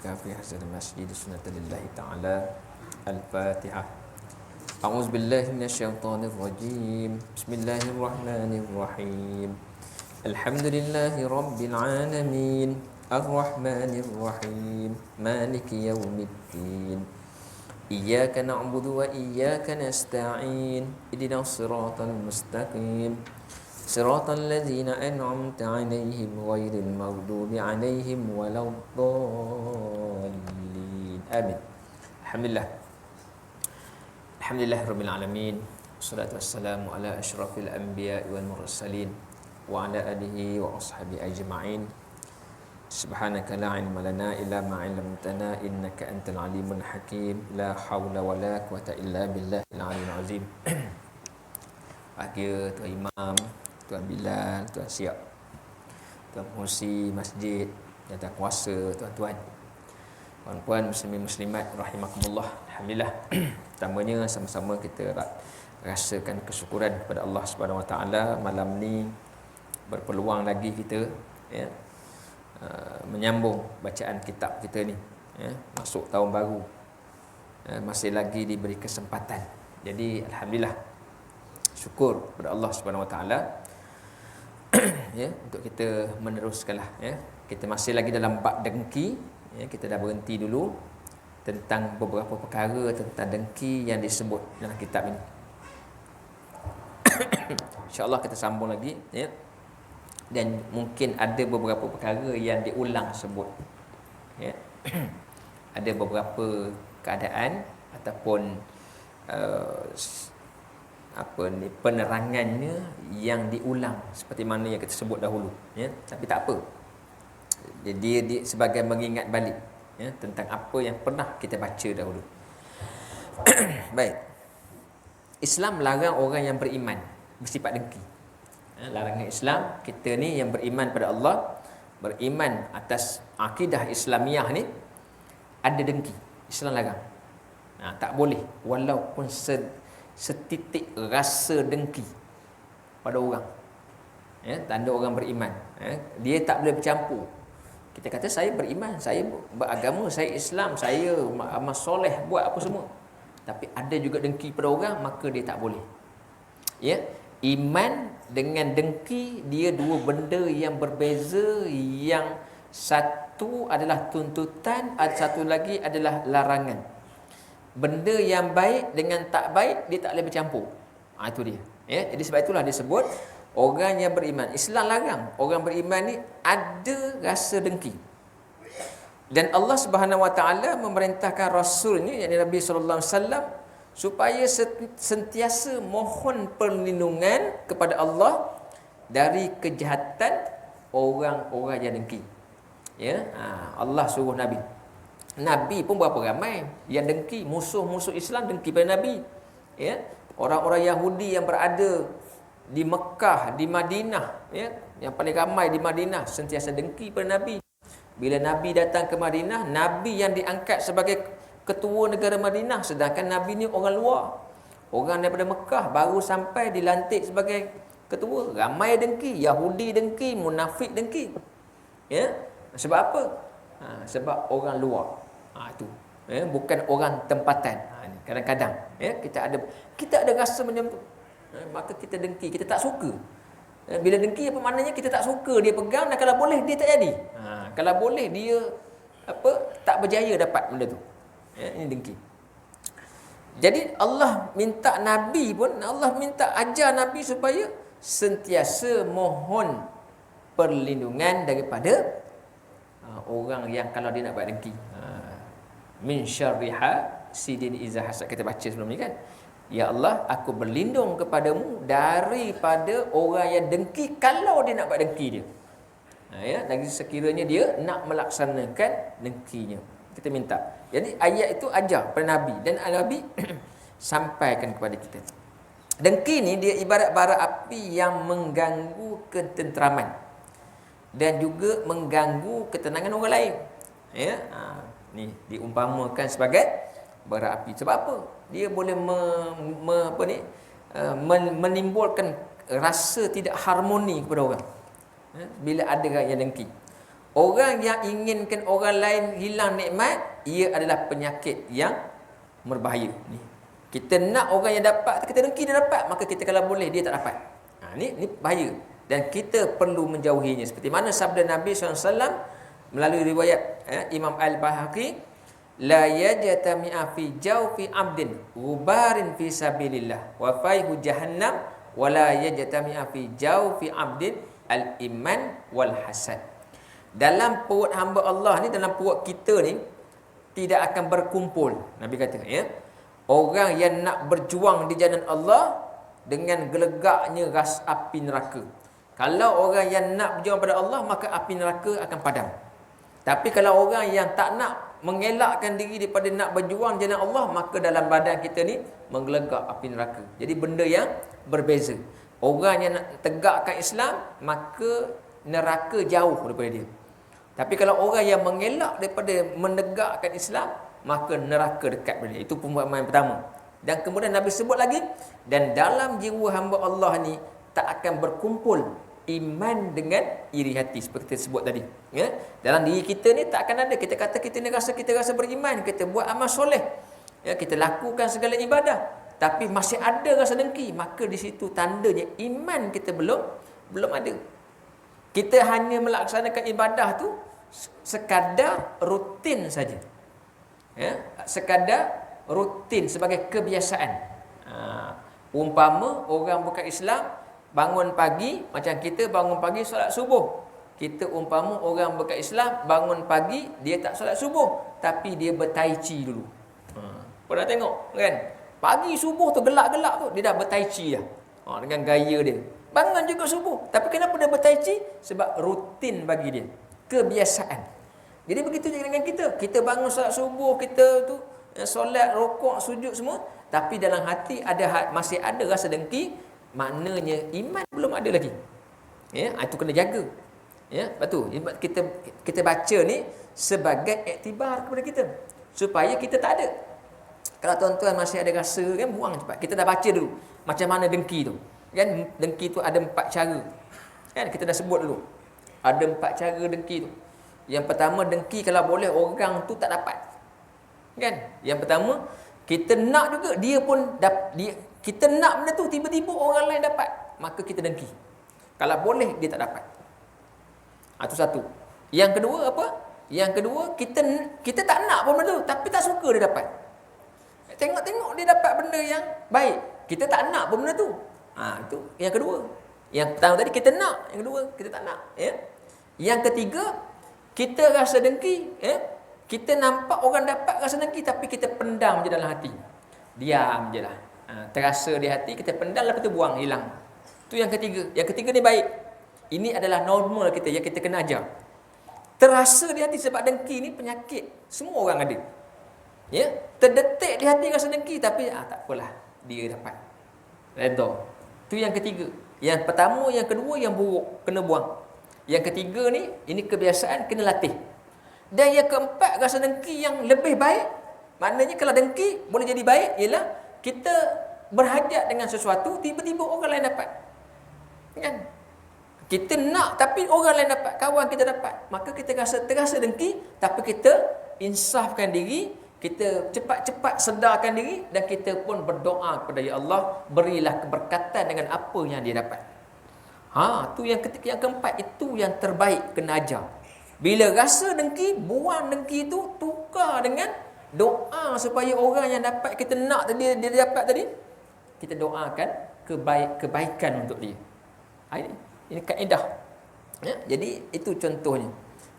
i'tikafi hazal masjid sunnatan lillahi ta'ala. Al-Fatihah. A'udzu billahi minasyaitonir rajim. Bismillahirrahmanirrahim. Alhamdulillahi rabbil alamin. Ar-Rahmanir Rahim. Maliki yaumiddin. Iyyaka na'budu wa iyyaka nasta'in. Ihdinas siratal mustaqim. Siratal ladzina an'amta 'alaihim ghairil maghdubi 'alaihim waladdallin. Amin. Alhamdulillahirabbil alamin. Wassalatu wassalamu ala asyrafil anbiya'i wal mursalin wa ala alihi wa ashabi ajma'in. Subhanaka la ilma lana illa ma 'allamtana innaka antal alimul hakim. La haula wala quwata illa billahil aliyyil azim. Bahagia Tuan Imam, Tuan Bilal, Tuan Siap, Tuan Pengurusi Masjid, Jawatan Kuasa, tuan-tuan, puan-puan muslimin muslimat rahimakumullah. Alhamdulillah. Pertamanya sama-sama kita rasakan kesyukuran kepada Allah Subhanahu Wa Taala malam ni berpeluang lagi kita menyambung bacaan kitab kita ni, masuk tahun baru, masih lagi diberi kesempatan. Jadi alhamdulillah, syukur kepada Allah Subhanahu Wa Taala untuk kita meneruskanlah. Kita masih lagi dalam bab dengki. Kita dah berhenti dulu tentang beberapa perkara tentang dengki yang disebut dalam kitab ini. InsyaAllah kita sambung lagi, dan mungkin ada beberapa perkara yang diulang sebut, ada beberapa keadaan ataupun penerangannya yang diulang seperti mana yang kita sebut dahulu, tapi tak apa. Jadi dia sebagai mengingat balik tentang apa yang pernah kita baca dahulu. Baik. Islam melarang orang yang beriman bersifat dengki. Larangan Islam, kita ni yang beriman pada Allah, beriman atas akidah Islamiah ni, ada dengki. Islam larang. Tak boleh walaupun setitik rasa dengki pada orang. Tanda orang beriman. Dia tak boleh bercampur. Kita kata saya beriman, saya beragama, saya Islam, saya amal soleh, buat apa semua. Tapi ada juga dengki pada orang, maka dia tak boleh. Iman dengan dengki, dia dua benda yang berbeza. Yang satu adalah tuntutan, satu lagi adalah larangan. Benda yang baik dengan tak baik, dia tak boleh bercampur. Itu dia. Jadi sebab itulah disebut orang yang beriman. Islam larang orang beriman ni ada rasa dengki. Dan Allah Subhanahu Wa Taala memerintahkan Rasulnya, yakni Nabi sallallahu alaihi wasallam, supaya sentiasa mohon perlindungan kepada Allah dari kejahatan orang-orang yang dengki. Allah suruh Nabi. Nabi pun berapa ramai yang dengki, musuh-musuh Islam dengki pada Nabi. Orang-orang Yahudi yang berada di Mekah, di Madinah, yang paling ramai di Madinah, sentiasa dengki pada Nabi. Bila Nabi datang ke Madinah, Nabi yang diangkat sebagai ketua negara Madinah, sedangkan Nabi ni orang luar, orang daripada Mekah, baru sampai dilantik sebagai ketua. Ramai dengki, Yahudi dengki, munafik dengki. Sebab apa? Sebab orang luar. Itu. Bukan orang tempatan. Kadang-kadang kita ada rasa menyebut, maka kita dengki, kita tak suka. Bila dengki apa maknanya? Kita tak suka dia pegang, dan kalau boleh dia tak jadi. Kalau boleh dia tak berjaya dapat benda tu. Ini dengki. Jadi Allah minta Nabi pun, Allah minta ajar Nabi supaya sentiasa mohon perlindungan daripada orang yang kalau dia nak buat dengki. Min syarriha sidin iza hasad, kita baca sebelum ni kan. Ya Allah, aku berlindung kepadamu daripada orang yang dengki kalau dia nak buat dengki dia. Lagi sekiranya dia nak melaksanakan dengkinya, kita minta. Jadi ayat itu ajar pada Nabi, dan Nabi sampaikan kepada kita. Dengki ni dia ibarat bara api yang mengganggu ketenteraman dan juga mengganggu ketenangan orang lain. Ni diumpamakan sebagai bara api. Sebab apa? Dia boleh menimbulkan rasa tidak harmoni kepada orang. Bila ada yang dengki, Orang yang inginkan orang lain hilang nikmat, ia adalah penyakit yang berbahaya ni. Kita nak orang yang dapat, kita dengki dia dapat, maka kita kalau boleh dia tak dapat. Ni bahaya dan kita perlu menjauhinya. Seperti mana sabda Nabi SAW melalui riwayat Imam Al-Bahaqi, la yajtami'a fi jawfi 'abdin ghubarin fi sabilillah wa fayhu jahannam wa la yajtami'a fi jawfi 'abdin al-iman wal hasad. Dalam perut hamba Allah ni, dalam perut kita ni tidak akan berkumpul, Nabi kata, orang yang nak berjuang di jalan Allah dengan gelegaknya ras api neraka. Kalau orang yang nak berjuang pada Allah, maka api neraka akan padam. Tapi kalau orang yang tak nak mengelakkan diri daripada nak berjuang jalan Allah, maka dalam badan kita ni menggelegak api neraka. Jadi benda yang berbeza. Orang yang nak tegakkan Islam, maka neraka jauh daripada dia. Tapi kalau orang yang mengelak daripada menegakkan Islam, maka neraka dekat pada dia. Itu pemahaman yang pertama. Dan kemudian Nabi sebut lagi, dan dalam jiwa hamba Allah ni tak akan berkumpul iman dengan iri hati, seperti kita sebut tadi. Dalam diri kita ni tak akan ada. Kita kata kita rasa beriman, kita buat amal soleh, kita lakukan segala ibadah, tapi masih ada rasa dengki, maka di situ tandanya iman kita belum ada. Kita hanya melaksanakan ibadah tu sekadar rutin saja. Sekadar rutin sebagai kebiasaan. Umpama orang bukan Islam bangun pagi, macam kita bangun pagi solat subuh. Kita umpama orang bukan Islam bangun pagi, dia tak solat subuh, tapi dia bertai chi dulu. Pernah tengok kan? Pagi subuh tu gelap-gelap tu dia dah bertai chi dah. Dengan gaya dia. Bangun juga subuh. Tapi kenapa dia bertai chi? Sebab rutin bagi dia. Kebiasaan. Jadi begitu juga dengan kita. Kita bangun solat subuh, kita tu solat, rokok, sujud semua, tapi dalam hati masih ada rasa dengki, maknanya iman belum ada lagi. Itu kena jaga. Lepas tu kita baca ni sebagai iktibar kepada kita, supaya kita tak ada. Kalau tuan-tuan masih ada rasa kan, buang cepat. Kita dah baca dulu macam mana dengki tu. Kan dengki tu ada 4 cara. Kan kita dah sebut dulu. Ada 4 cara dengki tu. Yang pertama, dengki kalau boleh orang tu tak dapat. Kan? Yang pertama, kita nak juga dia pun kita nak benda tu, tiba-tiba orang lain dapat, maka kita dengki. Kalau boleh dia tak dapat. Itu satu. Yang kedua apa? Yang kedua, kita tak nak pun benda tu, tapi tak suka dia dapat. Tengok-tengok dia dapat benda yang baik, kita tak nak pun benda tu. Itu yang kedua. Yang pertama tadi kita nak, yang kedua kita tak nak. Yang ketiga, kita rasa dengki. Kita nampak orang dapat rasa dengki, tapi kita pendam je dalam hati. Diam je lah. Terasa di hati, kita pendam, lepas tu buang, hilang. Itu yang ketiga. Yang ketiga ni baik. Ini adalah normal kita yang kita kena ajar. Terasa di hati, sebab dengki ni penyakit. Semua orang ada. Terdetik di hati rasa dengki, tapi tak apalah, dia dapat. Redha. Itu yang ketiga. Yang pertama, yang kedua, yang buruk, kena buang. Yang ketiga ni, ini kebiasaan, kena latih. Dan yang keempat, rasa dengki yang lebih baik. Maknanya kalau dengki boleh jadi baik, ialah kita berhajat dengan sesuatu, tiba-tiba orang lain dapat. Kan? Kita nak, tapi orang lain dapat, kawan kita dapat. Maka kita terasa dengki, tapi kita insafkan diri, kita cepat-cepat sedarkan diri, dan kita pun berdoa kepada Ya Allah, berilah keberkatan dengan apa yang dia dapat. Tu yang ketiga, yang keempat, itu yang terbaik kena ajar. Bila rasa dengki, buang dengki itu, tukar dengan doa supaya orang yang dapat kita nak tadi, dia dapat tadi, kita doakan kebaikan untuk dia. Ini kaedah. Jadi itu contohnya.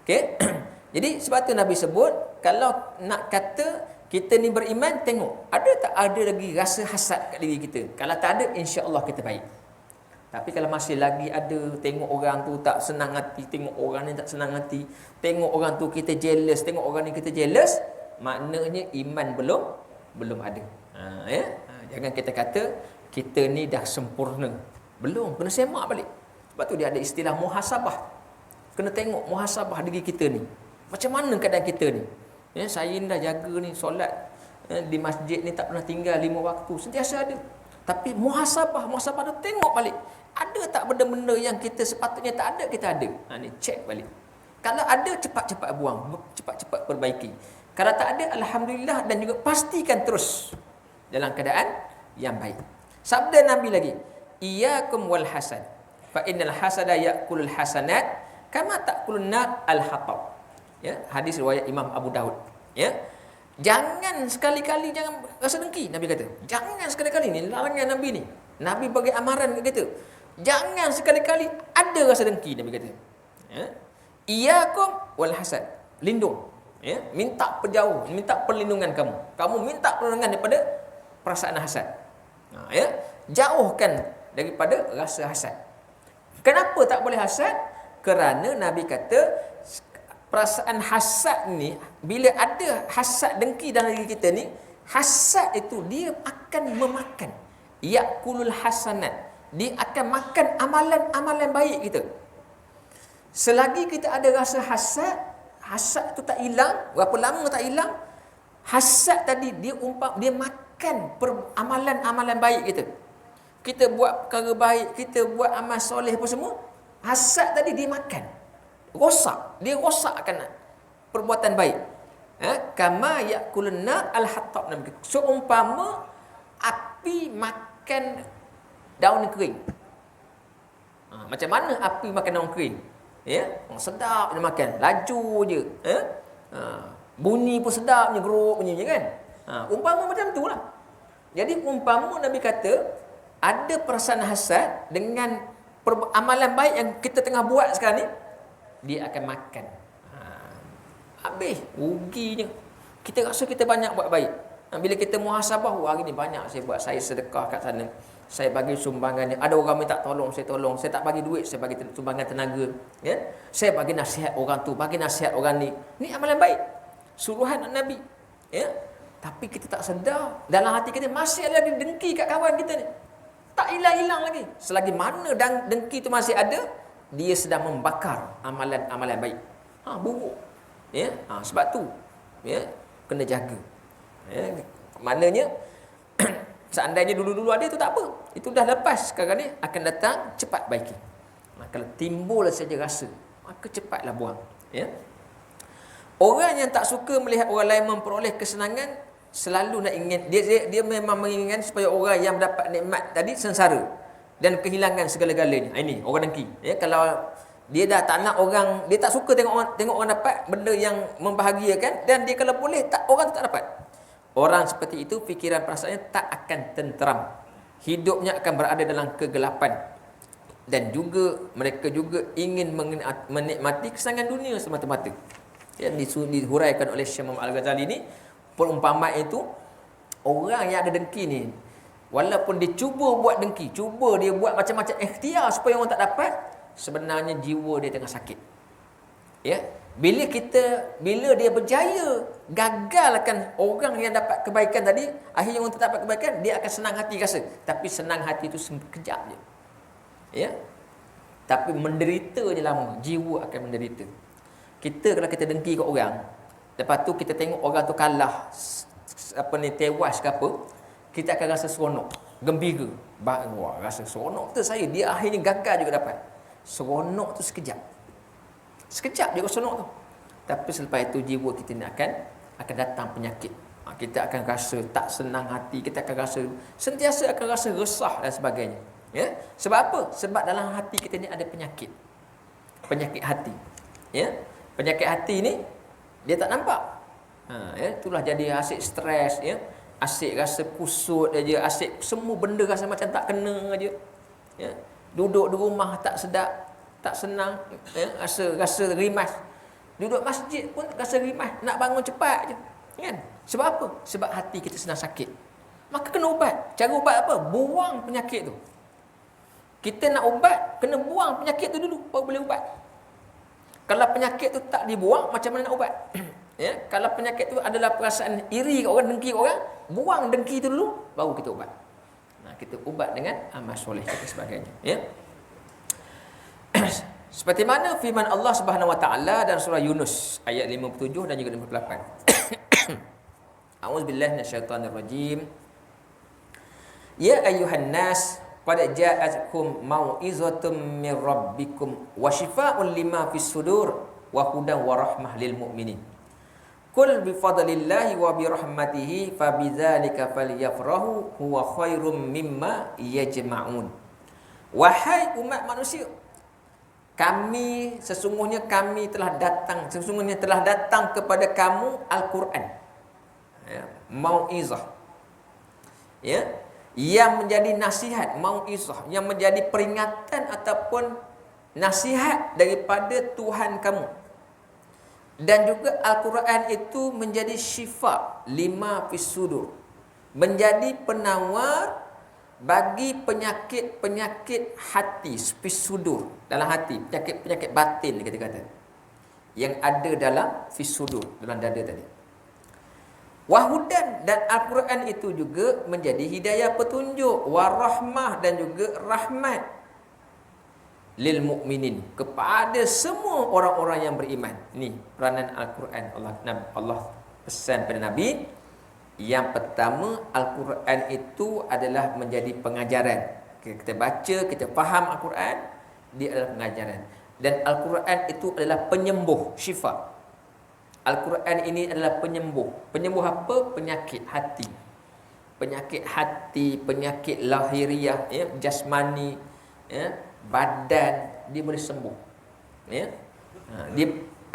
Okey. Jadi sebab tu Nabi sebut, kalau nak kata kita ni beriman, tengok ada tak ada lagi rasa hasad kat diri kita. Kalau tak ada, insya-Allah kita baik. Tapi kalau masih lagi ada, tengok orang tu tak senang hati, tengok orang ni tak senang hati, tengok orang tu kita jealous, tengok orang ni kita jealous, maknanya iman belum ada. Jangan kita kata kita ni dah sempurna. Belum, kena semak balik. Sebab tu dia ada istilah muhasabah. Kena tengok muhasabah diri kita ni. Macam mana keadaan kita ni? Saya dah jaga ni solat di masjid ni tak pernah tinggal 5 waktu, sentiasa ada. Tapi muhasabah tu tengok balik. Ada tak benda-benda yang kita sepatutnya tak ada, kita ada. Ni check balik. Kalau ada, cepat-cepat buang, cepat-cepat perbaiki. Kalau tak ada, alhamdulillah, dan juga pastikan terus dalam keadaan yang baik. Sabda Nabi lagi, iyyakum wal hasad, fa innal hasada ya'kulul hasanat kama ta'kulun nar al-hatab. Ya, hadis riwayat Imam Abu Daud. Ya. Jangan sekali-kali jangan rasa dengki, Nabi kata. Jangan sekali-kali, ni larangan Nabi ni. Nabi bagi amaran kata. Jangan sekali-kali ada rasa dengki, Nabi kata. Ya. Iyyakum wal hasad. Lindung. Ya, minta penjauh, minta perlindungan kamu. Kamu minta perlindungan daripada perasaan hasad. Ya, jauhkan daripada rasa hasad. Kenapa tak boleh hasad? Kerana Nabi kata perasaan hasad ni, bila ada hasad dengki dalam diri kita ni, hasad itu dia akan memakan. Yakulul hasanat. Dia akan makan amalan-amalan baik kita. Selagi kita ada rasa hasad, hasad tu tak hilang, berapa lama tak hilang, hasad tadi dia makan amalan-amalan baik kita. Kita buat perkara baik, kita buat amal soleh apa semua, hasad tadi dia makan. Dia rosakkan perbuatan baik. Kama yakulun nar al-hatab. Seumpama api makan daun kering. Macam mana api makan daun kering? Ya, sedap dia makan, laju je. Bunyi pun sedapnya, geruk bunyinya kan. Umpama macam itulah. Jadi umpama Nabi kata ada perasaan hasad dengan amalan baik yang kita tengah buat sekarang ni, dia akan makan. Habis ruginya. Kita rasa kita banyak buat baik. Bila kita muhasabah, hari ni banyak saya buat, saya sedekah kat sana, saya bagi sumbangan ni. Ada orang minta tolong, saya tolong. Saya tak bagi duit, saya bagi sumbangan tenaga. Ya? Saya bagi nasihat orang tu, bagi nasihat orang ni. Ni amalan baik. Suruhan Nabi. Ya? Tapi kita tak sedar, dalam hati kita masih ada lagi dengki kat kawan kita ni. Tak hilang-hilang lagi. Selagi mana dengki tu masih ada, dia sedang membakar amalan-amalan baik. Buruk. Ya? Sebab tu, ya, kena jaga. Ya? Maknanya seandainya dulu-dulu ada, itu tak apa. Itu dah lepas. Sekarang ni akan datang, cepat baiki. Kalau timbul saja rasa, maka cepatlah buang. Ya? Orang yang tak suka melihat orang lain memperoleh kesenangan, selalu nak ingin, dia memang menginginkan supaya orang yang mendapat nikmat tadi sengsara dan kehilangan segala-galanya. Ini orang dengki. Ya? Kalau dia dah tak nak orang, dia tak suka tengok orang dapat benda yang membahagiakan, dan dia kalau boleh orang tu tak dapat. Orang seperti itu, fikiran perasaannya tak akan tenteram. Hidupnya akan berada dalam kegelapan. Dan juga mereka juga ingin menikmati kesenangan dunia semata-mata. Yang dihuraikan oleh Syekh Muhammad Al-Ghazali ni, perumpamaan itu, orang yang ada dengki ni, walaupun dia cuba buat dengki, cuba dia buat macam-macam ikhtiar supaya orang tak dapat, sebenarnya jiwa dia tengah sakit. Ya? Bila dia berjaya gagalkan orang yang dapat kebaikan tadi, akhirnya orang tak dapat kebaikan, dia akan senang hati rasa. Tapi senang hati itu sekejap je. Ya? Tapi menderita je lama, jiwa akan menderita. Kalau kita dengki kat orang, lepas tu kita tengok orang tu kalah, tewas ke apa, kita akan rasa seronok, gembira. Wah, rasa seronok tu saya, dia akhirnya gagal juga dapat. Seronok tu sekejap. Sekejap dia seronok tu. Tapi selepas itu jiwa kita ni akan datang penyakit. Kita akan rasa tak senang hati, kita akan rasa sentiasa akan rasa resah dan sebagainya. Ya? Sebab apa? Sebab dalam hati kita ni ada penyakit. Penyakit hati. Ya? Penyakit hati ni dia tak nampak. Ya, itulah jadi asyik stres, ya. Asyik rasa kusut aja, asyik semua benda rasa macam tak kena aja. Ya? Duduk di rumah tak sedap, tak senang, ya? Rasa rimas. Duduk masjid pun rasa rimas, nak bangun cepat je. Kan? Sebab apa? Sebab hati kita sedang sakit. Maka kena ubat. Cara ubat apa? Buang penyakit tu. Kita nak ubat, kena buang penyakit tu dulu baru boleh ubat. Kalau penyakit tu tak dibuang, macam mana nak ubat? Ya? Kalau penyakit tu adalah perasaan iri kat orang, dengki kat orang, buang dengki tu dulu baru kita ubat. Kita ubat dengan amal soleh dan sebagainya. Ya? Seperti mana firman Allah Subhanahu Wa Taala dalam surah Yunus ayat 57 dan juga 58. A'udzubillahi minasyaitonirrajim. Ya ayyuhan nas qad ja'atkum mau'izatun mir rabbikum wa shifaa'un lima fis sudur wa hudan wa rahmah lil mu'minin. Qul bi fadlillahi wa bi rahmatihi fa bidzalika falyafrahu huwa khairum mimma yajma'un. Wahai umat manusia, sesungguhnya telah datang kepada kamu Al-Quran, ya, mau'izah, ya, yang menjadi nasihat, mau'izah yang menjadi peringatan ataupun nasihat daripada Tuhan kamu. Dan juga Al-Quran itu menjadi syifa lima fis sudur, menjadi penawar bagi penyakit-penyakit hati, fis sudur, dalam hati, penyakit-penyakit batin kita kata, yang ada dalam fis sudur, dalam dada tadi. Wahudan, dan Al-Quran itu juga menjadi hidayah petunjuk, warahmah, dan juga rahmat lil mu'minin, kepada semua orang-orang yang beriman. Ini peranan Al-Quran. Allah pesan pada Nabi. Yang pertama, Al-Quran itu adalah menjadi pengajaran. Kita baca, kita faham Al-Quran, dia adalah pengajaran. Dan Al-Quran itu adalah penyembuh, syifa. Al-Quran ini adalah penyembuh. Penyembuh apa? Penyakit hati. Penyakit hati, penyakit lahiriah, ya, jasmani, ya, badan, dia boleh sembuh. Ya.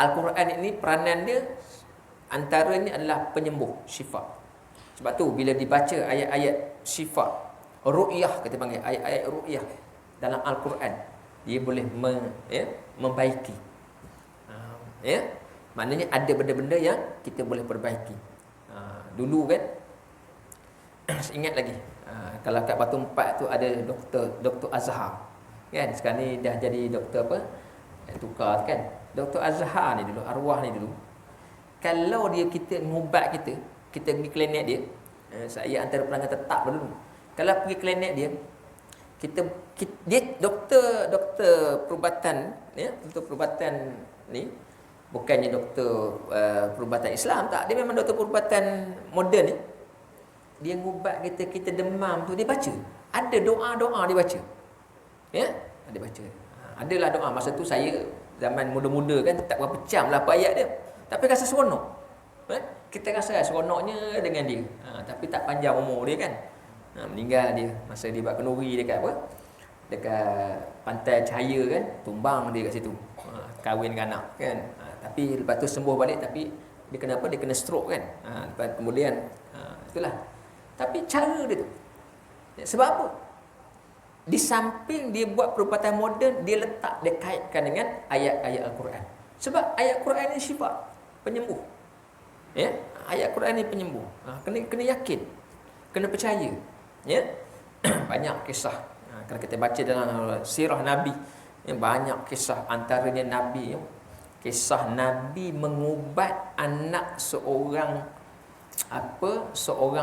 Al-Quran ini peranan dia antaranya adalah penyembuh, syifa. Sebab tu bila dibaca ayat-ayat syifa, ru'yah kita panggil, ayat-ayat ru'yah dalam Al-Quran, dia boleh membaiki. Ya. Maknanya ada benda-benda yang kita boleh perbaiki. Dulu kan, saya ingat lagi, kalau kat Batu Empat tu ada Dr. Azhar. Kan sekarang ni dah jadi doktor apa? Tukar kan. Dr. Azhar ni dulu, arwah ni dulu. Kalau kita ngubat kita pergi klinik dia, saya antara pelanggan tetap dulu. Kalau pergi klinik dia, dia doktor perubatan, ya, untuk perubatan ni bukannya doktor perubatan Islam, tak, dia memang doktor perubatan moden ni. Dia ngubat kita demam tu, dia baca. Ada doa-doa dia baca. Ya, dia baca. Adalah doa. Masa tu saya zaman muda-muda kan, tak berapa cam lah apa ayat dia, tapi rasa seronok. Kita rasa seronoknya dengan dia. Tapi tak panjang umur dia kan. Meninggal dia masa dia buat kenduri dekat apa? Dekat pantai Cahaya kan, tumbang dia kat situ. Kahwin dengan anak kan. Tapi lepas tu sembuh balik, tapi dia kena apa? Dia kena stroke kan. Lepas kemudian itulah. Tapi cara dia tu. Sebab apa? Di samping dia buat perubatan moden, dia kaitkan dengan ayat-ayat Al-Quran. Sebab ayat Quran ni syifa, penyembuh. Ya, ayat Quran ni penyembuh. Kena yakin, kena percaya. Ya, banyak kisah. Kalau kita baca dalam sirah Nabi, ya, banyak kisah. Antaranya Nabi, ya, kisah Nabi mengubat anak seorang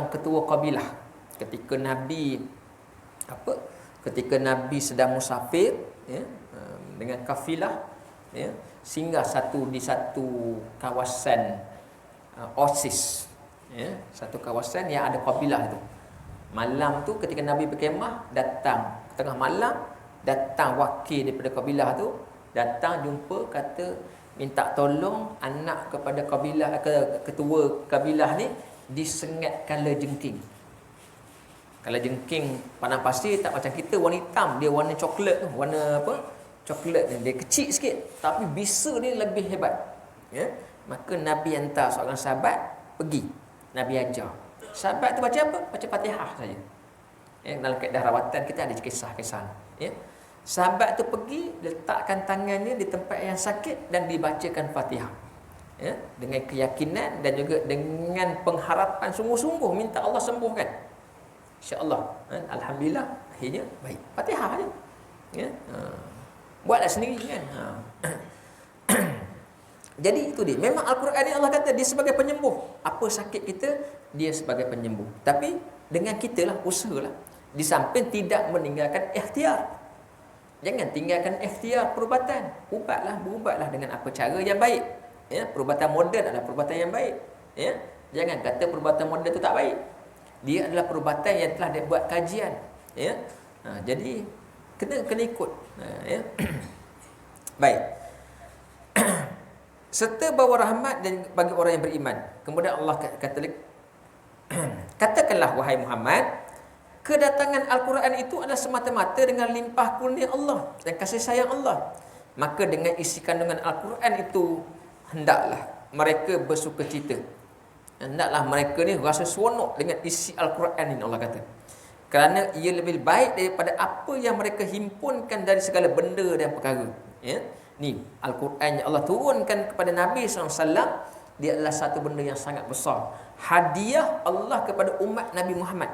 ketua kabilah. Ketika Nabi sedang musafir, ya, dengan kafilah, ya, singgah di satu kawasan Oasis, ya, satu kawasan yang ada kabilah tu. Malam tu ketika Nabi berkemah, datang tengah malam, datang wakil daripada kabilah tu, datang jumpa, kata minta tolong anak kepada kabilah, ketua kabilah ni disengat kala jengking. Kala jengking padang pasir tak macam kita warna hitam, dia warna coklat tu, warna apa? Coklat dia kecil sikit, tapi bisa dia lebih hebat. Ya. Maka Nabi hantar seorang sahabat pergi. Nabi ajar. Sahabat tu baca apa? Baca Fatihah saja. Ya, dalam kaedah rawatan kita ada kisah-kisah. Ya. Sahabat tu pergi, letakkan tangannya di tempat yang sakit dan dibacakan Fatihah. Ya, dengan keyakinan dan juga dengan pengharapan sungguh-sungguh minta Allah sembuhkan. Insya-Allah. Alhamdulillah, akhirnya baik. Fatihah aja. Ya. Buatlah sendiri kan. Jadi itu dia. Memang Al-Quran ni Allah kata dia sebagai penyembuh. Apa sakit kita, dia sebagai penyembuh. Tapi dengan kita lah, usahalah. Di samping tidak meninggalkan ikhtiar. Jangan tinggalkan ikhtiar perubatan. Berubatlah dengan apa cara yang baik. Ya, perubatan moden adalah perubatan yang baik. Ya, jangan kata perubatan moden itu tak baik. Dia adalah perubatan yang telah dibuat kajian. Ya, jadi kena ikut. Ya. Baik. serta bawa rahmat dan bagi orang yang beriman. Kemudian Allah kata katakanlah wahai Muhammad, kedatangan Al-Quran itu adalah semata-mata dengan limpah kurnia Allah dan kasih sayang Allah. Maka dengan isi kandungan Al-Quran itu, hendaklah mereka bersukacita. Hendaklah mereka ni rasa seronok dengan isi Al-Quran ini, Allah kata. Kerana ia lebih baik daripada apa yang mereka himpunkan dari segala benda dan perkara. Ya? Ni, Al-Quran yang Allah turunkan kepada Nabi SAW, dia adalah satu benda yang sangat besar. Hadiah Allah kepada umat Nabi Muhammad.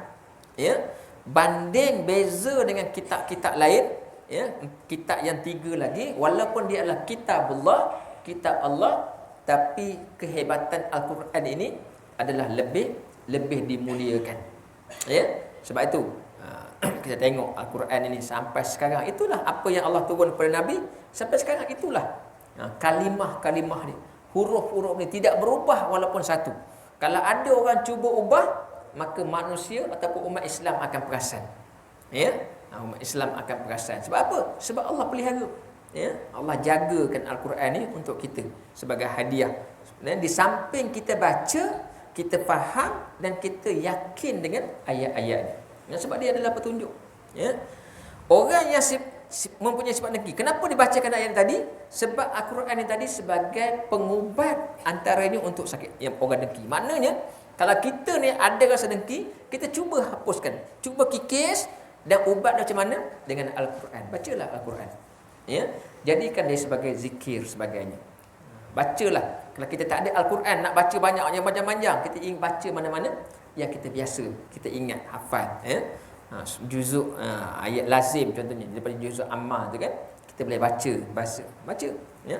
Ya? Banding beza dengan kitab-kitab lain, ya, kitab yang 3 lagi, walaupun dia adalah kitab Allah, tapi kehebatan Al-Quran ini adalah lebih dimuliakan. Ya, sebab itu kita tengok Al-Quran ini sampai sekarang, itulah apa yang Allah turun kepada Nabi sampai sekarang, itulah kalimah-kalimah ni, huruf-huruf ni tidak berubah walaupun satu. Kalau ada orang cuba ubah, maka manusia ataupun umat Islam akan perasan. Ya, umat Islam akan perasan. Sebab apa? Sebab Allah pelihara. Ya, Allah jagakan Al-Quran ni untuk kita sebagai hadiah. Dan di samping kita baca, kita faham dan kita yakin dengan ayat-ayat ni. Ya, sebab dia adalah petunjuk. Ya. Orang yang mempunyai sifat dengki, kenapa dibacakan ayat tadi? Sebab Al-Quran ni tadi sebagai pengubat antaranya untuk sakit yang orang dengki. Maknanya kalau kita ni ada rasa dengki, kita cuba hapuskan, cuba kikis, dan ubat macam mana? Dengan Al-Quran. Bacalah Al-Quran. Ya, jadikan dia sebagai zikir sebagainya. Bacalah. Kalau kita tak ada Al-Quran, nak baca banyak yang panjang-panjang, kita ingin baca mana-mana yang kita biasa, kita ingat, hafal. Ya? Juzuk ayat lazim contohnya, daripada juzuk amal tu kan, kita boleh baca. Ya?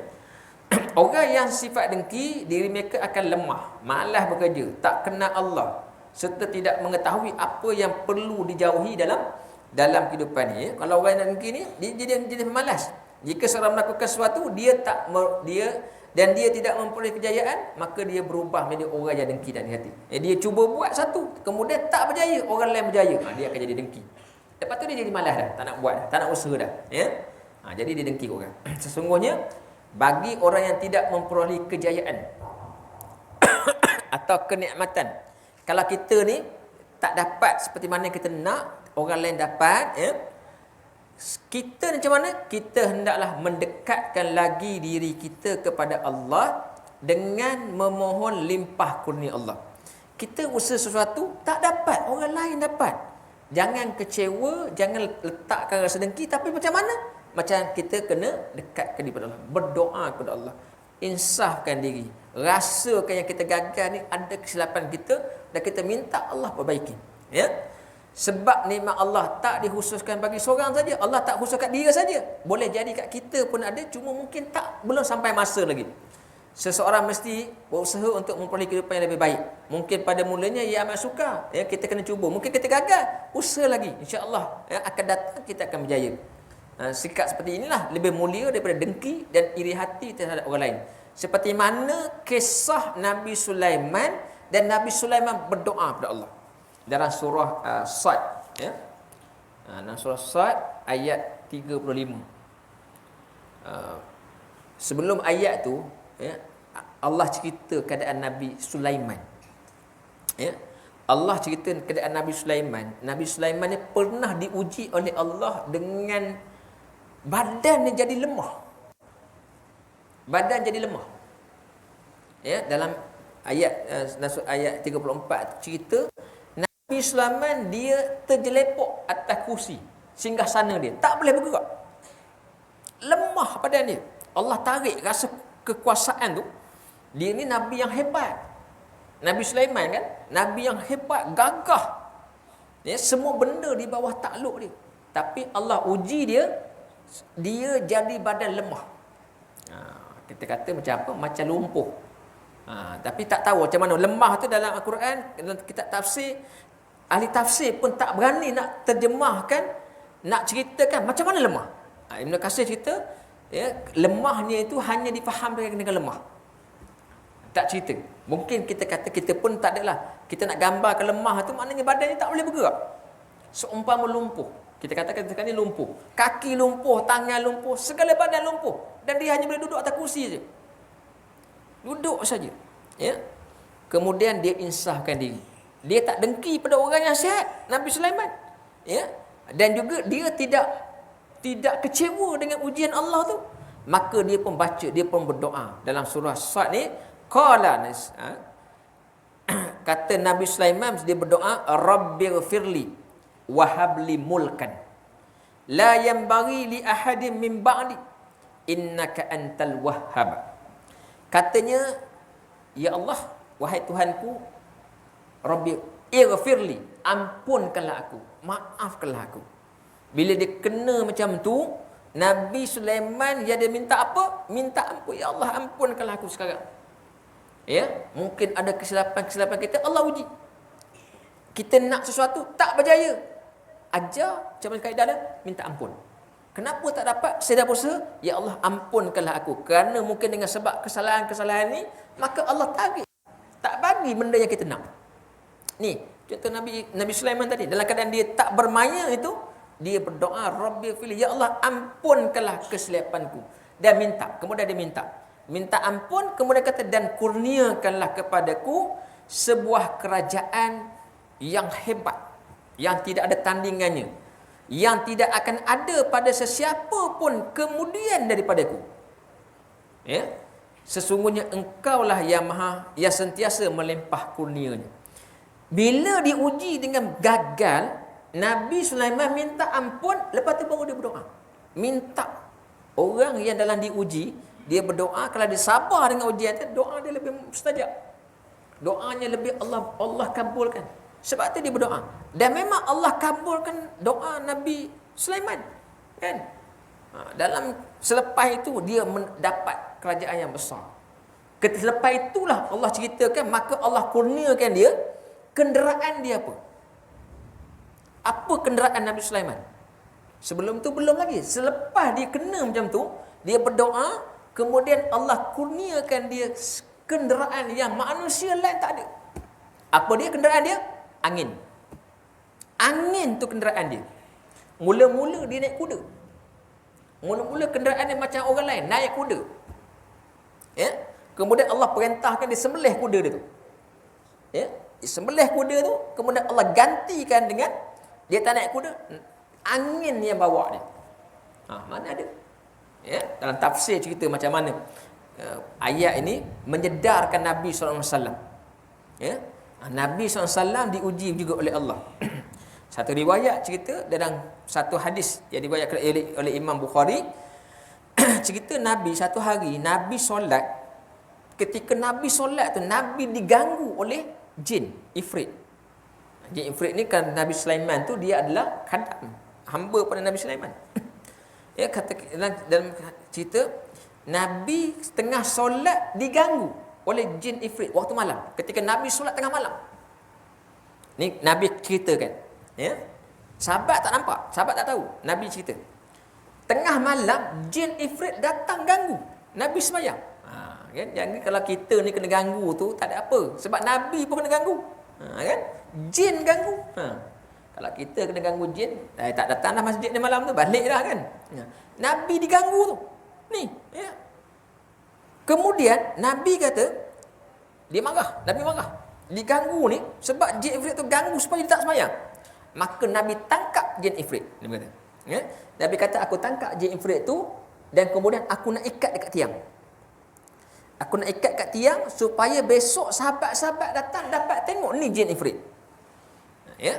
Orang yang sifat dengki, diri mereka akan lemah, malas bekerja, tak kenal Allah, serta tidak mengetahui apa yang perlu dijauhi dalam kehidupan ni. Kalau orang yang dengki ni, dia jadi malas. Jika seorang melakukan sesuatu, dia tidak memperoleh kejayaan, maka dia berubah menjadi orang yang dengki dan hati. Dia cuba buat satu, kemudian tak berjaya, orang lain berjaya, dia akan jadi dengki. Lepas tu dia jadi malas dah, tak nak buat dah, tak nak usaha dah. Ya? Jadi dia dengki orang. Sesungguhnya bagi orang yang tidak memperoleh kejayaan atau kenikmatan, kalau kita ni tak dapat seperti mana kita nak, orang lain dapat, ya, kita macam mana? Kita hendaklah mendekatkan lagi diri kita kepada Allah dengan memohon limpah kurnia Allah. Kita usaha sesuatu, tak dapat, orang lain dapat. Jangan kecewa, jangan letakkan rasa dengki, tapi macam mana? Macam kita kena dekatkan diri kepada Allah, berdoa kepada Allah, insafkan diri, rasakan yang kita gagal ni ada kesilapan kita, dan kita minta Allah perbaiki. Ya? Sebab nikmat Allah tak dikhususkan bagi seorang saja. Allah tak khususkan dia saja. Boleh jadi kat kita pun ada, cuma mungkin belum sampai masa lagi. Seseorang mesti berusaha untuk memperoleh kehidupan yang lebih baik. Mungkin pada mulanya ia amat suka, ya, kita kena cuba. Mungkin kita gagal, usaha lagi. InsyaAllah akan datang, kita akan berjaya. Sikap seperti inilah lebih mulia daripada dengki dan iri hati terhadap orang lain. Seperti mana kisah Nabi Sulaiman, dan Nabi Sulaiman berdoa kepada Allah dalam surah Sad, ya. Dalam surah Sad ayat 35. Sebelum ayat tu, ya, Allah cerita keadaan Nabi Sulaiman. Ya. Allah cerita keadaan Nabi Sulaiman. Nabi Sulaiman ni pernah diuji oleh Allah dengan badan dia jadi lemah. Badan jadi lemah. Ya, dalam ayat 34 cerita Nabi Sulaiman dia terjelepok atas kursi singgah sana dia, tak boleh bergerak. Lemah badan dia. Allah tarik rasa kekuasaan tu. Dia ni nabi yang hebat. Nabi Sulaiman kan, nabi yang hebat, gagah. Ya, semua benda di bawah takluk dia. Tapi Allah uji dia jadi badan lemah. Kita kata macam apa? Macam lumpuh. Tapi tak tahu macam mana lemah tu dalam Al-Quran, dalam kitab tafsir. Ahli tafsir pun tak berani nak terjemahkan, nak ceritakan macam mana lemah. Ibn Katsir cerita, ya, lemahnya itu hanya difahamkan dengan lemah. Tak cerita. Mungkin kita kata kita pun tak adalah. Kita nak gambarkan lemah tu maknanya badan ni tak boleh bergerak. Seumpama lumpuh. Kita katakan ni lumpuh. Kaki lumpuh, tangan lumpuh, segala badan lumpuh. Dan dia hanya boleh duduk atas kursi je. Duduk saja. Ya. Kemudian dia insafkan diri. Dia tak dengki pada orang yang sihat, Nabi Sulaiman. Ya. Dan juga dia tidak kecewa dengan ujian Allah tu. Maka dia pun baca, dia pun berdoa dalam surah Sad ni, qala kata Nabi Sulaiman, dia berdoa, Rabbighfirli wa habli mulkan la yanbaghi li ahadin min ba'di innaka antal wahhab. Katanya, ya Allah, wahai Tuhanku, Rabbi ighfirli, ampunkanlah aku, maafkanlah aku. Bila dia kena macam tu, Nabi Sulaiman dia minta apa? Minta ampun. Ya Allah, ampunkanlah aku sekarang. Ya, mungkin ada kesilapan-kesilapan kita, Allah uji. Kita nak sesuatu tak berjaya. Ajar macam kaedah dia, minta ampun. Kenapa tak dapat? Saya dah berusaha. Ya Allah, ampunkanlah aku. Kerana mungkin dengan sebab kesalahan-kesalahan ni, maka Allah tarik. Tak bagi benda yang kita nak. Ni, contoh Nabi Sulaiman tadi. Dalam keadaan dia tak bermaya itu, dia berdoa, Rabbighfirli, ya Allah, ampunkanlah kesilapanku. Dan minta. Kemudian dia minta ampun, kemudian kata, dan kurniakanlah kepadaku sebuah kerajaan yang hebat, yang tidak ada tandingannya, yang tidak akan ada pada sesiapa pun kemudian daripadaku. Ya, sesungguhnya engkaulah yang sentiasa melimpah kurnianya. Bila diuji dengan gagal, Nabi Sulaiman minta ampun, lepas tu baru dia berdoa. Minta. Orang yang dalam diuji, dia berdoa, kalau dia sabar dengan ujian tu, doa dia lebih mustajab. Doanya lebih Allah kabulkan. Sebab tu dia berdoa. Dan memang Allah kabulkan doa Nabi Sulaiman. Kan? Dalam selepas itu dia mendapat kerajaan yang besar. Selepas itulah Allah ceritakan, maka Allah kurniakan dia kenderaan dia apa? Apa kenderaan Nabi Sulaiman? Sebelum tu belum lagi. Selepas dia kena macam tu, dia berdoa, kemudian Allah kurniakan dia kenderaan yang manusia lain tak ada. Apa dia kenderaan dia? Angin. Angin tu kenderaan dia. Mula-mula dia naik kuda. Mula-mula kenderaan dia macam orang lain, naik kuda. Ya? Kemudian Allah perintahkan dia sembelih kuda dia tu. Ya? Dia sembelih kuda tu, kemudian Allah gantikan dengan dia tak naik kuda, angin yang bawa dia. Mana ada? Ya, dalam tafsir cerita macam mana ayat ini menyedarkan Nabi SAW. Ya, Nabi SAW diuji juga oleh Allah. Satu riwayat cerita dalam satu hadis yang diriwayatkan oleh Imam Bukhari, cerita Nabi satu hari Nabi solat. Ketika Nabi solat tu, Nabi diganggu oleh jin ifrit. Jin ifrit ni kan Nabi Sulaiman tu dia adalah khadam, hamba pada Nabi Sulaiman. Ya, kata dalam cerita Nabi tengah solat diganggu oleh jin ifrit waktu malam. Ketika Nabi solat tengah malam. Ni Nabi ceritakan. Ya. Sahabat tak nampak, sahabat tak tahu. Nabi cerita. Tengah malam jin ifrit datang ganggu Nabi sembahyang. Kan? Jangan kalau kita ni kena ganggu tu tak ada apa. Sebab Nabi pun kena ganggu. Kan? Jin ganggu. Kalau kita kena ganggu jin, tak datang dah masjid ni malam tu, balik dah kan. Nabi diganggu tu. Ni, ya. Kemudian Nabi kata dia marah, Nabi marah. Diganggu ni sebab jin ifrit tu ganggu supaya dia tak sembahyang. Maka Nabi tangkap jin ifrit. Nabi kata. Ya? Nabi kata aku tangkap jin ifrit tu dan kemudian aku nak ikat dekat tiang. Aku nak ikat kat tiang supaya besok sahabat-sahabat datang dapat tengok ni jin ifrit. Ya.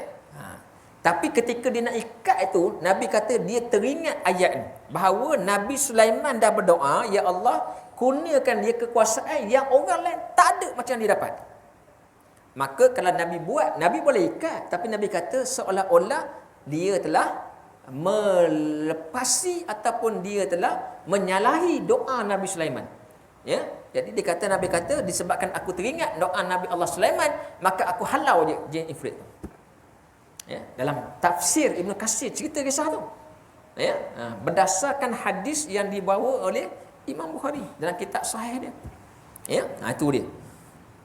Tapi ketika dia nak ikat itu, Nabi kata dia teringat ayat ni. Bahawa Nabi Sulaiman dah berdoa, ya Allah, kurniakan dia kekuasaan yang orang lain tak ada macam dia dapat. Maka kalau Nabi buat, Nabi boleh ikat. Tapi Nabi kata seolah-olah dia telah melepasi ataupun dia telah menyalahi doa Nabi Sulaiman. Ya, jadi dia kata, Nabi kata disebabkan aku teringat doa Nabi Allah Sulaiman, maka aku halau je jin ifrit tu. Ya, dalam tafsir Ibn Katsir cerita kisah tu. Ya, berdasarkan hadis yang dibawa oleh Imam Bukhari dalam kitab sahih dia. Ya, itu dia.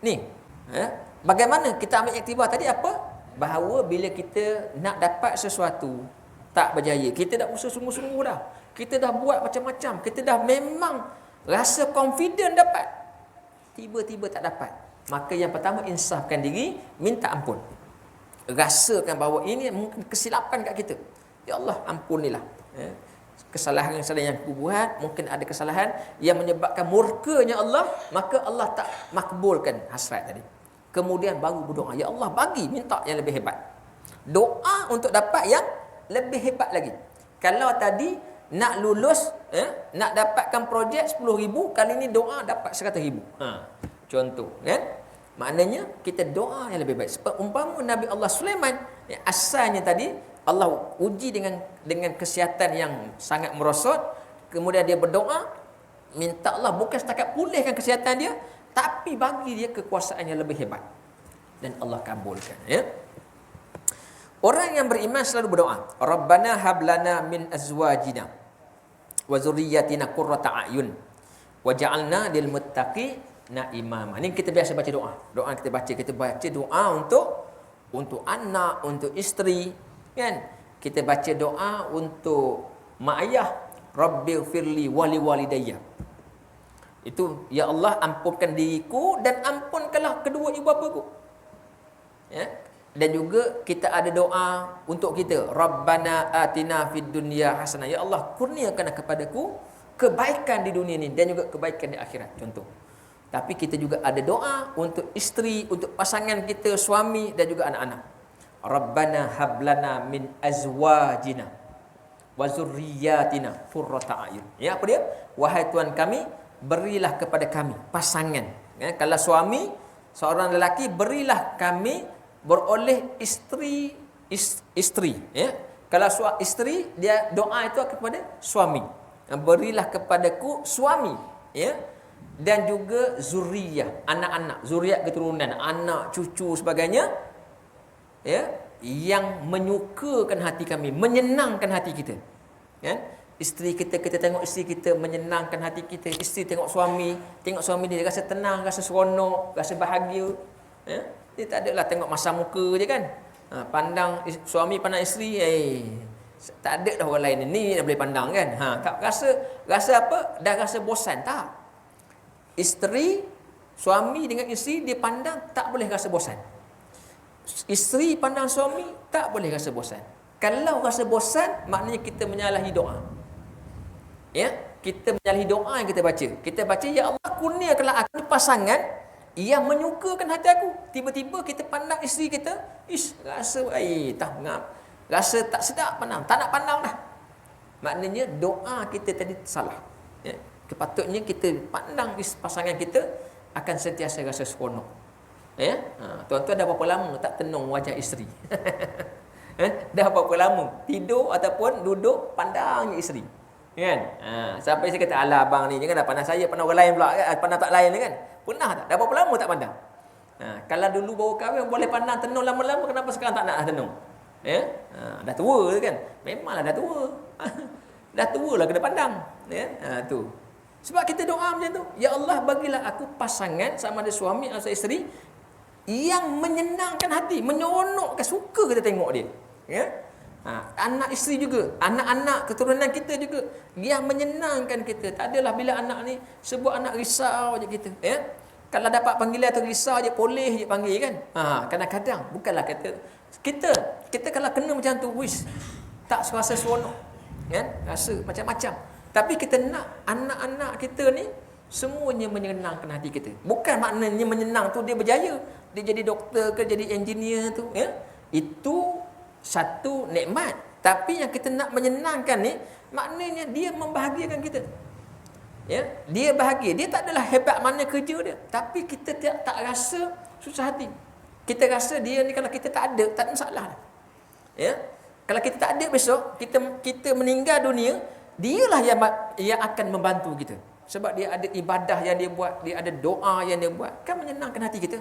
Ni, ya, bagaimana kita ambil iktibar tadi apa? Bahawa bila kita nak dapat sesuatu tak berjaya, kita dah usaha sungguh-sungguh dah. Kita dah buat macam-macam, kita dah memang rasa confident dapat. tiba-tiba tak dapat, maka yang pertama insafkan diri, minta ampun. Rasakan bahawa ini mungkin kesilapan kat kita. Ya Allah, ampunilah. Kesalahan-kesalahan yang aku buat, mungkin ada kesalahan yang menyebabkan murkanya Allah, maka Allah tak makbulkan hasrat tadi. Kemudian baru berdoa, ya Allah bagi, minta yang lebih hebat. Doa untuk dapat yang lebih hebat lagi. Kalau tadi nak lulus, nak dapatkan projek 10,000, kali ini doa dapat 100,000. Contoh, kan? Maknanya kita doa yang lebih baik. Sebab umpama Nabi Allah Sulaiman, asalnya tadi Allah uji dengan kesihatan yang sangat merosot, kemudian dia berdoa, minta Allah bukan setakat pulihkan kesihatan dia, tapi bagi dia kekuasaan yang lebih hebat. Dan Allah kabulkan, ya. Orang yang beriman selalu berdoa, Rabbana hablana min azwajina wa zurriyyatina qurrata a'yun waj'alna lil muttaqina imama. Ini kita biasa baca doa. Doa kita baca doa untuk anak, untuk isteri, kan? Kita baca doa untuk mak ayah, Rabbighfirli wa liwalidayya. Itu, ya Allah ampunkan diriku dan ampunkanlah kedua ibu bapaku. Ya. Dan juga kita ada doa untuk kita, Rabbana atina fid dunya hasanah. Ya Allah, kurniakanlah kepadaku kebaikan di dunia ini dan juga kebaikan di akhirat. Contoh. Tapi kita juga ada doa untuk isteri, untuk pasangan kita, suami dan juga anak-anak. Rabbana hablana min azwajina wa zurriyyatina qurrata a'yun. Ya, apa dia? Wahai Tuhan kami, berilah kepada kami pasangan. Ya, kalau suami, seorang lelaki, berilah kami beroleh isteri, ya. Kalau isteri, dia doa itu kepada suami. Berilah kepadaku suami, ya. Dan juga zuriyah, anak-anak, zuriat keturunan, anak, cucu sebagainya, ya, yang menyukakan hati kami, menyenangkan hati kita. Kan? Isteri kita tengok isteri kita menyenangkan hati kita. Isteri tengok suami dia rasa tenang, rasa seronok, rasa bahagia. Ya? Dia tak adalah tengok masa muka je kan. Pandang suami, pandang isteri, tak ada dah orang lain ni dah boleh pandang kan. Tak rasa apa? Dah rasa bosan tak? Isteri, suami dengan isteri dia pandang tak boleh rasa bosan. Isteri pandang suami tak boleh rasa bosan. Kalau rasa bosan, maknanya kita menyalahi doa. Ya, kita menyalahi doa yang kita baca. Kita baca, ya Allah kurniakanlah aku pasangan yang menyukakan hati aku. Tiba-tiba kita pandang isteri kita, rasa tak ngap. Rasa tak sedap pandang, tak nak pandang dah. Maknanya doa kita tadi salah. Ya, kepatutnya kita pandang pasangan kita akan sentiasa rasa seronok. Ya, tuan-tuan dah berapa lama tak tenung wajah isteri? Dah berapa lama tidur ataupun duduk pandang isteri? Kan? Sampai saya kata, alah abang ni janganlah pandang saya, pandang orang lain pula, pandang tak lain kan? Pernah tak? Dah berapa lama tak pandang? Kalau dulu baru kahwin boleh pandang tenung lama-lama, kenapa sekarang tak nak tenung? Ya? Dah tua kan? Memanglah dah tua. Dah tua lah kena pandang. Ya? Tu. Sebab kita doa macam tu, ya Allah bagilah aku pasangan sama ada suami atau isteri yang menyenangkan hati, menyeronokkan, suka kita tengok dia. Ya? Anak isteri juga, anak-anak keturunan kita juga yang menyenangkan kita. Tak adalah bila anak ni sebut anak risau je kita, ya. Kalau dapat panggilan tu risau je, boleh je panggil kan. Kadang-kadang bukanlah kata kita kalau kena macam tu, tak rasa seronok, kan? Rasa macam-macam. Tapi kita nak anak-anak kita ni semuanya menyenangkan hati kita. Bukan maknanya menyenang tu dia berjaya, dia jadi doktor ke jadi engineer tu, ya. Itu satu nikmat. Tapi yang kita nak menyenangkan ni, maknanya dia membahagiakan kita. Ya, dia bahagia. Dia tak adalah hebat mana kerja dia, tapi kita tak rasa susah hati. Kita rasa dia ni kalau kita tak ada masalah. Ya. Kalau kita tak ada besok, kita meninggal dunia, dialah yang akan membantu kita. Sebab dia ada ibadah yang dia buat, dia ada doa yang dia buat, kan menyenangkan hati kita.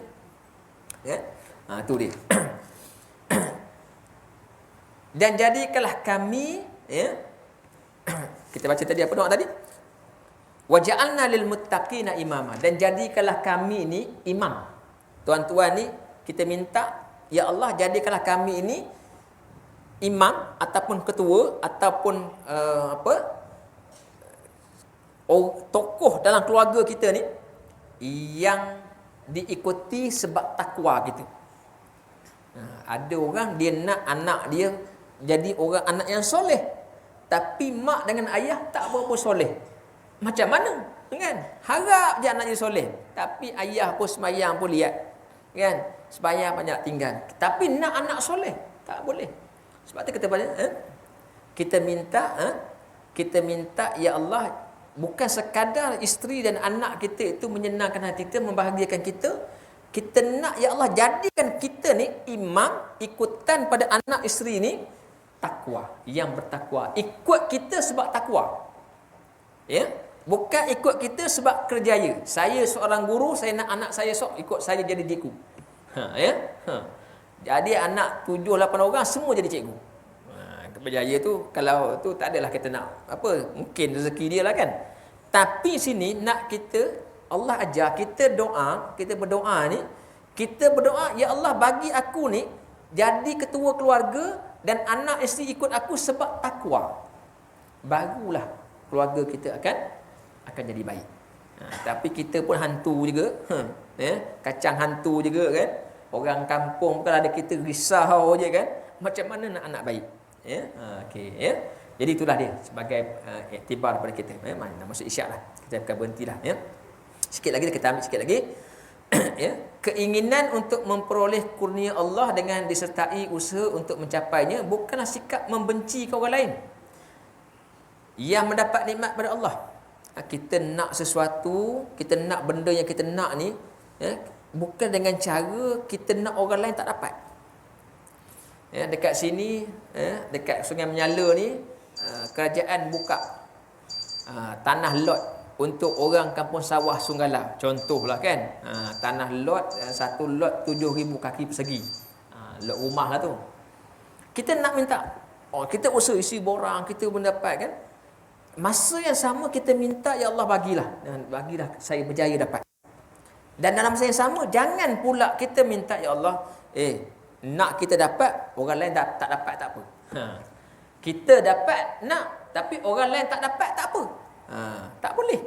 Ya. Tu dia. Dan jadikanlah kami, ya. Kita baca tadi apa doa tadi? Waja'alna lil muttaqina imama. Dan jadikanlah kami ni imam. Tuan-tuan ni kita minta, ya Allah jadikanlah kami ini imam ataupun ketua ataupun tokoh dalam keluarga kita ni, yang diikuti sebab takwa kita. Ada orang dia nak anak dia jadi orang anak yang soleh, tapi mak dengan ayah tak berapa soleh. Macam mana? Kan? Harap je anak dia soleh, tapi ayah pun sembahyang pun lihat. Kan? Sembahyang banyak tinggal. Tapi nak anak soleh, tak boleh. Sebab tu kita minta ya Allah, bukan sekadar isteri dan anak kita itu menyenangkan hati kita, membahagiakan kita. Kita nak ya Allah jadikan kita ni imam ikutan pada anak isteri ni takwa, yang bertakwa. Ikut kita sebab takwa. Ya, bukan ikut kita sebab kerjaya. Saya seorang guru, saya nak anak saya ikut saya jadi cikgu. Jadi anak 7-8 orang semua jadi cikgu. Berjaya tu, kalau tu tak adalah kita nak apa, mungkin rezeki dia lah kan. Tapi sini nak kita, Allah ajar kita doa, kita berdoa ni, kita berdoa ya Allah bagi aku ni jadi ketua keluarga dan anak isteri ikut aku sebab takwa. Barulah keluarga kita akan jadi baik. Tapi kita pun hantu juga, kacang hantu juga kan. Orang kampung kalau ada kita risau je kan, macam mana nak anak baik. Jadi itulah dia sebagai iktibar pada kita. Mana masuk isyak lah, kita akan berhentilah. Sikit lagi kita ambil sikit lagi. Keinginan untuk memperoleh kurnia Allah dengan disertai usaha untuk mencapainya bukanlah sikap membenci ke orang lain yang mendapat nikmat pada Allah. Kita nak sesuatu, kita nak benda yang kita nak ni, bukan dengan cara kita nak orang lain tak dapat. Dekat sini, dekat Sungai Menyala ni, kerajaan buka tanah lot untuk orang kampung sawah Sunggala. Contohlah kan, tanah lot, satu lot 7,000 kaki persegi. Lot rumah lah tu. Kita nak minta, kita usaha isi borang, kita mendapat kan. Masa yang sama kita minta, ya Allah bagilah saya berjaya dapat. Dan dalam masa yang sama, jangan pula kita minta, ya Allah, nak kita dapat, orang lain tak dapat tak apa. Kita dapat nak, tapi orang lain tak dapat tak apa. Tak boleh.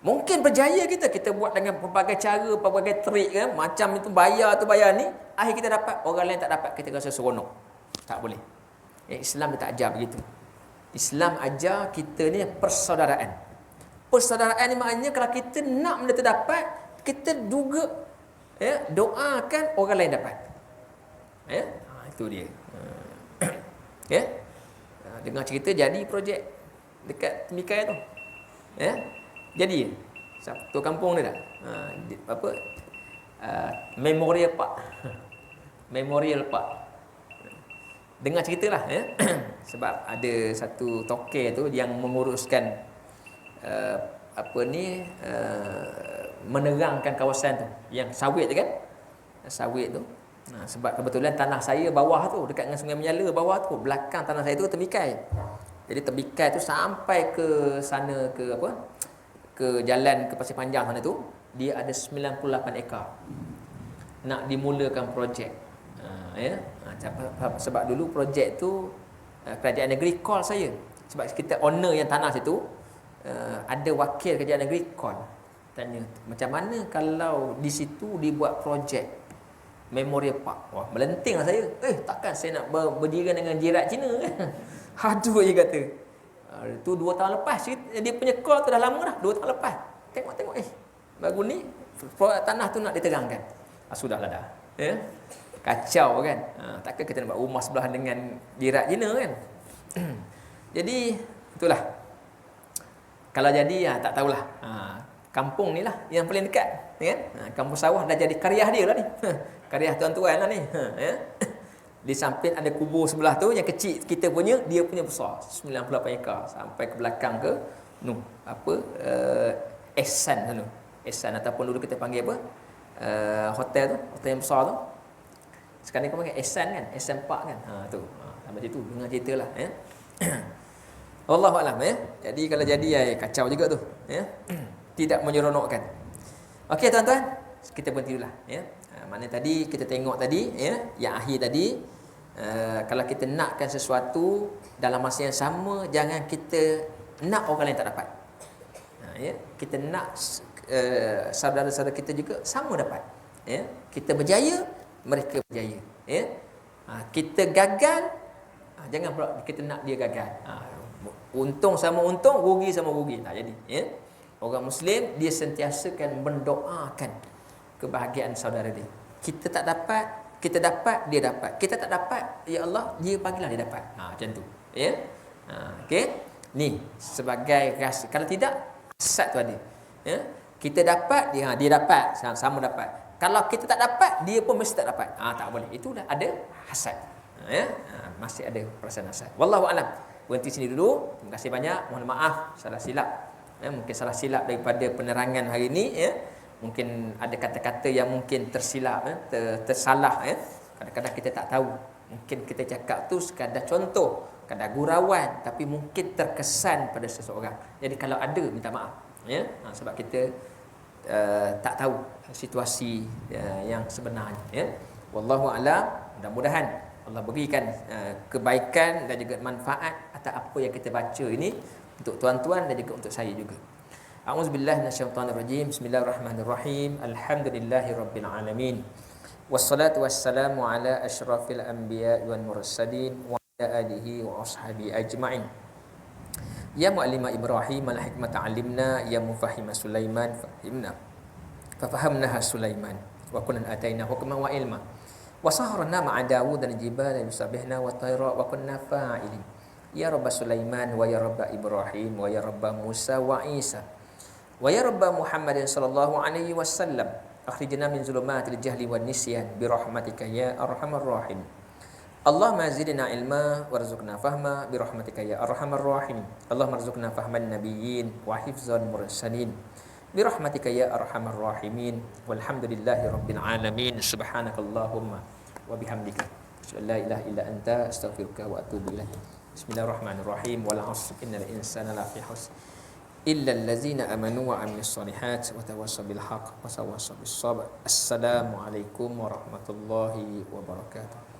Mungkin berjaya kita buat dengan pelbagai cara, pelbagai trik kan, macam itu bayar ni, akhir kita dapat, orang lain tak dapat, kita rasa seronok. Tak boleh. Islam dia tak ajar begitu. Islam ajar kita ni persaudaraan. Persaudaraan ni maknanya kalau kita nak benda tu dapat, kita juga doakan orang lain dapat. Itu dia. Dengar cerita jadi projek dekat Temikai tu. Jadi satu kampung dia dah. Memorial Park. Memorial Park. Dengar ceritalah sebab ada satu tokel tu yang menguruskan menerangkan kawasan tu, yang sawit tu kan. Sawit tu. Sebab kebetulan tanah saya bawah tu, dekat dengan Sungai Menyala bawah tu, belakang tanah saya tu Temikai. Jadi Temikai tu sampai ke sana, ke jalan ke Pasir Panjang sana tu, dia ada 98 ekar. Nak dimulakan projek. Sebab dulu projek tu kerajaan negeri call saya. Sebab kita owner yang tanah situ, ada wakil kerajaan negeri call, tanya macam mana kalau di situ dibuat projek Memorial Park. Wah, melenting lah saya. Takkan saya nak berdiri dengan jirat Cina kan. Aduh, dia kata. Itu 2 tahun lepas. Dia punya call tu dah lama dah. 2 tahun lepas. Tengok. Baru ni, tanah tu nak diterangkan. Sudahlah dah. Kacau kan. Takkan kita nak buat rumah sebelah dengan jirat Cina kan. Jadi, itulah. Kalau jadi, tak tahulah. Kampung ni lah yang paling dekat. Kan? Kampung sawah dah jadi karyah dia lah ni. Karyah tuan-tuan lah ni. Di samping ada kubur sebelah tu, yang kecil kita punya, dia punya besar 98 ekar sampai ke belakang ke Ehsan tu. Ehsan ataupun dulu kita panggil hotel tu, hotel yang besar tu. Sekarang kau panggil Ehsan kan, Ehsan Park kan. Tu. Sampai situ dengar ceritalah Wallahu a'lam Jadi kalau jadi kacau juga tu tidak menyeronokkan. Okey tuan-tuan, kita berhenti dululah mana tadi kita tengok tadi yang akhir tadi, kalau kita nakkan sesuatu dalam masa yang sama, jangan kita nak orang lain tak dapat. Kita nak saudara-saudara kita juga sama dapat. Ya, kita berjaya, mereka berjaya. Ya, kita gagal, jangan pula kita nak dia gagal. Untung sama untung, rugi sama rugi, tak jadi. Ya, orang Muslim dia sentiasa kan mendoakan kebahagiaan saudara dia. Kita tak dapat, kita dapat, dia dapat. Kita tak dapat, ya Allah, dia bagilah dia dapat. Macam tu. Ya, okey. Ni sebagai rasa. Kalau tidak, hasad tu ada. Ya, kita dapat, dia dapat, sama dapat. Kalau kita tak dapat, dia pun mesti tak dapat. Tak boleh. Itu dah ada hasad. Ya, masih ada perasaan hasad. Wallahu a'lam. Berhenti sini dulu. Terima kasih banyak. Mohon maaf salah silap. Ya, mungkin salah silap daripada penerangan hari ini. Ya, mungkin ada kata-kata yang mungkin tersilap, tersalah. Ya. Kadang-kadang kita tak tahu. Mungkin kita cakap tu sekadar contoh, kadar gurauan, tapi mungkin terkesan pada seseorang. Jadi kalau ada, minta maaf. Ya, sebab kita tak tahu situasi yang sebenarnya. Ya. Wallahu a'lam. Mudah-mudahan Allah berikan kebaikan dan juga manfaat atas apa yang kita baca ini untuk tuan-tuan dan juga untuk saya juga. A'udzubillahi minasyaitonirrajim. Bismillahirrahmanirrahim. Alhamdulillahirabbil alamin. Wassalatu wassalamu ala asyrafil anbiya'i wal mursalin wa ala alihi wa ashabihi ajma'in. Ya mu'allima Ibrahim al-hikmata 'allimna, ya mufahhima Sulaiman fahimna. Fafahamnaha Sulaiman wa kunna ataina hukman wa ilma. Wa saharna ma'a Dawud dan jibala yusabihna wa tayra wa kunna fa'ilin. Ya rabb Sulaiman wa ya rabb Ibrahim wa ya rabb Musa wa Isa wa ya rabb Muhammadin sallallahu alaihi wasallam. Akhrijna min zulumatil jahli wan nisyan bi rahmatika ya arhamar rahim. Allahumma zidna ilma warzuqna fahma bi rahmatika ya arhamar rahim. Allahumma rzuqna fahman nabiyyin wa hifzan mursalin bi rahmatika ya arhamar rahimin. Walhamdulillahi rabbil alamin. Subhanakallahumma wa bihamdika asyhadu an la ilaha illa anta astaghfiruka wa atubu ilaik. Bismillahirrahmanirrahim. Wal 'asr innal insana lafi khusr illa allazina amanu wa 'amilus solihat wa tawassaw bil haqq wa tawassaw bis sabr. Assalamualaikum warahmatullahi wabarakatuh.